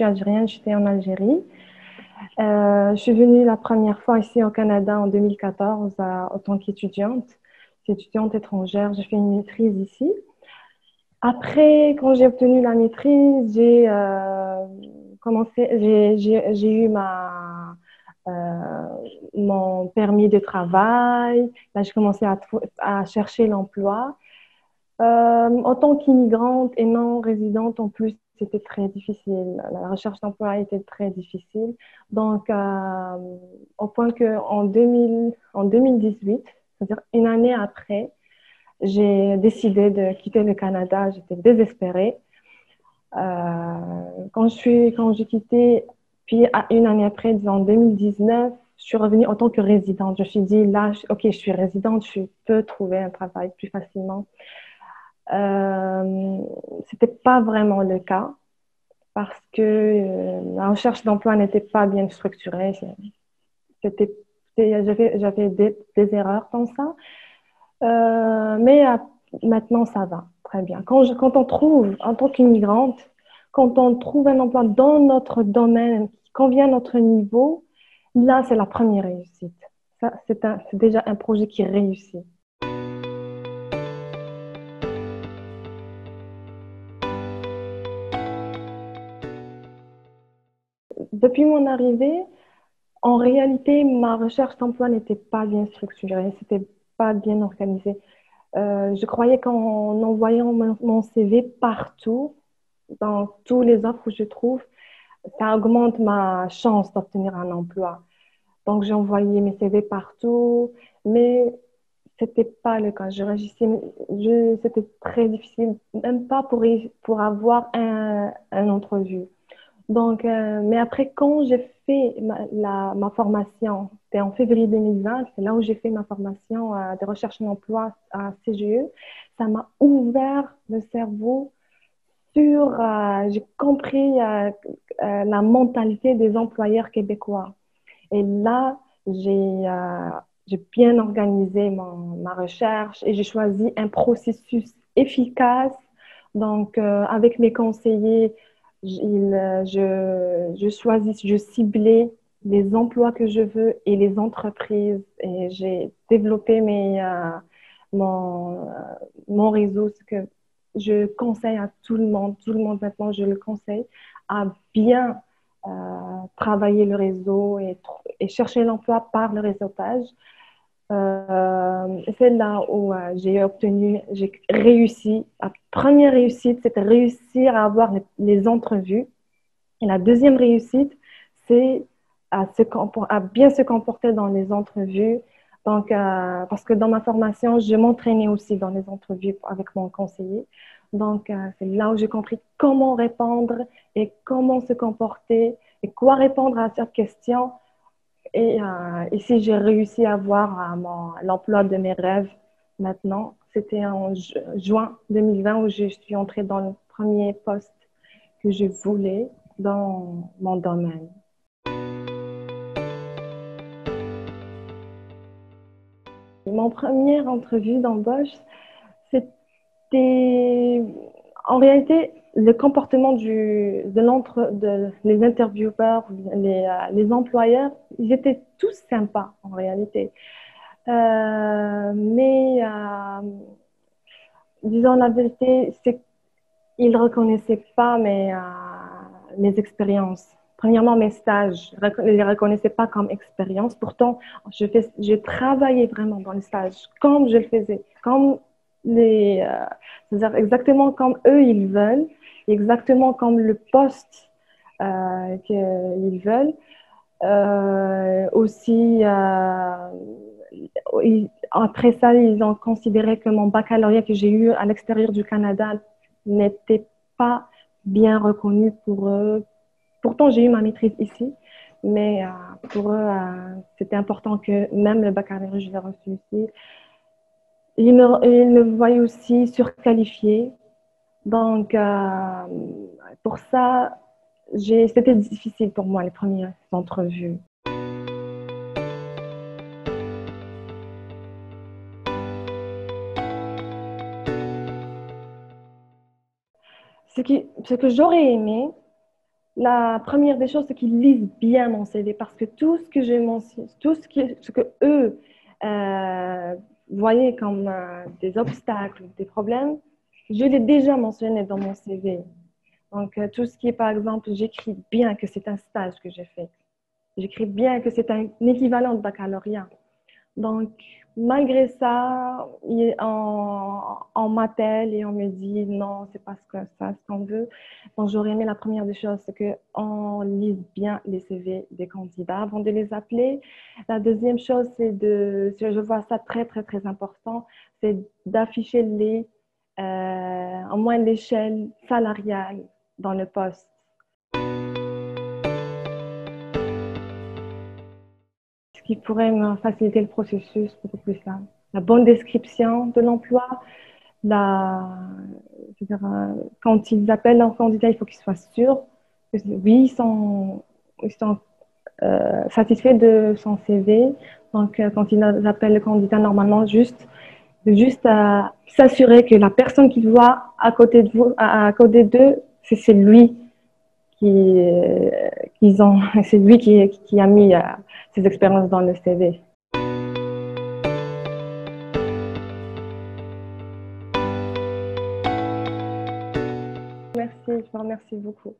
suis algérienne, j'étais en Algérie. Je suis venue la première fois ici au Canada en 2014 en tant qu'étudiante, étudiante étrangère. J'ai fait une maîtrise ici. Après, quand j'ai obtenu la maîtrise, j'ai eu euh, mon permis de travail. Là, j'ai commencé à chercher l'emploi. En tant qu'immigrante et non résidente, en plus, c'était très difficile. La recherche d'emploi était très difficile. Donc, au point en 2018, c'est-à-dire une année après, j'ai décidé de quitter le Canada. J'étais désespérée. Quand j'ai quitté, puis une année après, disons en 2019, je suis revenue en tant que résidente. Je me suis dit, là, OK, je suis résidente, je peux trouver un travail plus facilement. Euh, C'était pas vraiment le cas parce que la recherche d'emploi n'était pas bien structurée. C'était, j'avais des erreurs comme ça. Mais maintenant, ça va très bien. Quand on trouve, en tant qu'immigrante, quand on trouve un emploi dans notre domaine qui convient à notre niveau, là, c'est la première réussite. Ça, c'est déjà un projet qui réussit. Depuis mon arrivée, en réalité, ma recherche d'emploi n'était pas bien structurée, c'était pas bien organisé. Je croyais qu'en envoyant mon CV partout, dans tous les offres que je trouve, ça augmente ma chance d'obtenir un emploi. Donc, j'ai envoyé mes CV partout, mais c'était pas le cas. C'était très difficile, même pas pour avoir un entrevue. Donc, mais après, quand j'ai fait ma formation, c'était en février 2020, c'est là où j'ai fait ma formation de recherche d'emploi à CGE, ça m'a ouvert le cerveau j'ai compris la mentalité des employeurs québécois. Et là, j'ai bien organisé ma recherche et j'ai choisi un processus efficace. Donc, avec mes conseillers, je ciblais les emplois que je veux et les entreprises. Et j'ai développé mon réseau, ce que je conseille à tout le monde. Tout le monde maintenant, je le conseille à bien travailler le réseau et chercher l'emploi par le réseautage. C'est là où j'ai réussi. La première réussite, c'était réussir à avoir les entrevues. Et la deuxième réussite, c'est à bien se comporter dans les entrevues. Donc, parce que dans ma formation, je m'entraînais aussi dans les entrevues avec mon conseiller. Donc, c'est là où j'ai compris comment répondre et comment se comporter et quoi répondre à cette question. Et ici, j'ai réussi à avoir l'emploi de mes rêves maintenant. C'était en juin 2020 où je suis entrée dans le premier poste que je voulais dans mon domaine. Mon première entrevue d'embauche, c'était en réalité le comportement les intervieweurs, les employeurs, ils étaient tous sympas en réalité. Mais disons la vérité, c'est qu'ils ne reconnaissaient pas mes expériences. Premièrement, mes stages, ils ne les reconnaissaient pas comme expérience. Pourtant, je travaillais vraiment dans les stages, comme je le faisais, c'est-à-dire exactement comme eux, ils veulent, exactement comme le poste qu'ils veulent. Aussi, après ça, ils ont considéré que mon baccalauréat que j'ai eu à l'extérieur du Canada n'était pas bien reconnu pour eux. Pourtant, j'ai eu ma maîtrise ici, mais pour eux, c'était important que même le baccalauréat, je l'ai reçu ici. Ils me voyaient aussi surqualifiée. Donc, pour ça, c'était difficile pour moi, les premières entrevues. Ce que j'aurais aimé, La première des choses, c'est qu'ils lisent bien mon CV parce que tout ce que j'ai mentionné, ce que eux euh, voyaient comme des obstacles, des problèmes, je l'ai déjà mentionné dans mon CV. Donc, tout ce qui est, par exemple, j'écris bien que c'est un stage que j'ai fait. J'écris bien que c'est un équivalent de baccalauréat. Donc, malgré ça, on m'appelle et on me dit non, c'est pas ce qu'on veut. Donc, j'aurais aimé la première des choses, c'est qu'on lise bien les CV des candidats avant de les appeler. La deuxième chose, je vois ça très, très, très important, c'est d'afficher au moins l'échelle salariale dans le poste. Ce qui pourrait me faciliter le processus beaucoup plus simple. La bonne description de l'emploi, la, c'est-à-dire, quand ils appellent un candidat, il faut qu'ils soient sûrs que oui, ils sont satisfaits de son CV. Donc, quand ils appellent le candidat, normalement, juste à s'assurer que la personne qu'ils voient à côté de vous, à côté d'eux, c'est lui qui, qu'ils ont, c'est lui qui a mis ses expériences dans le CV. Merci, je vous remercie beaucoup.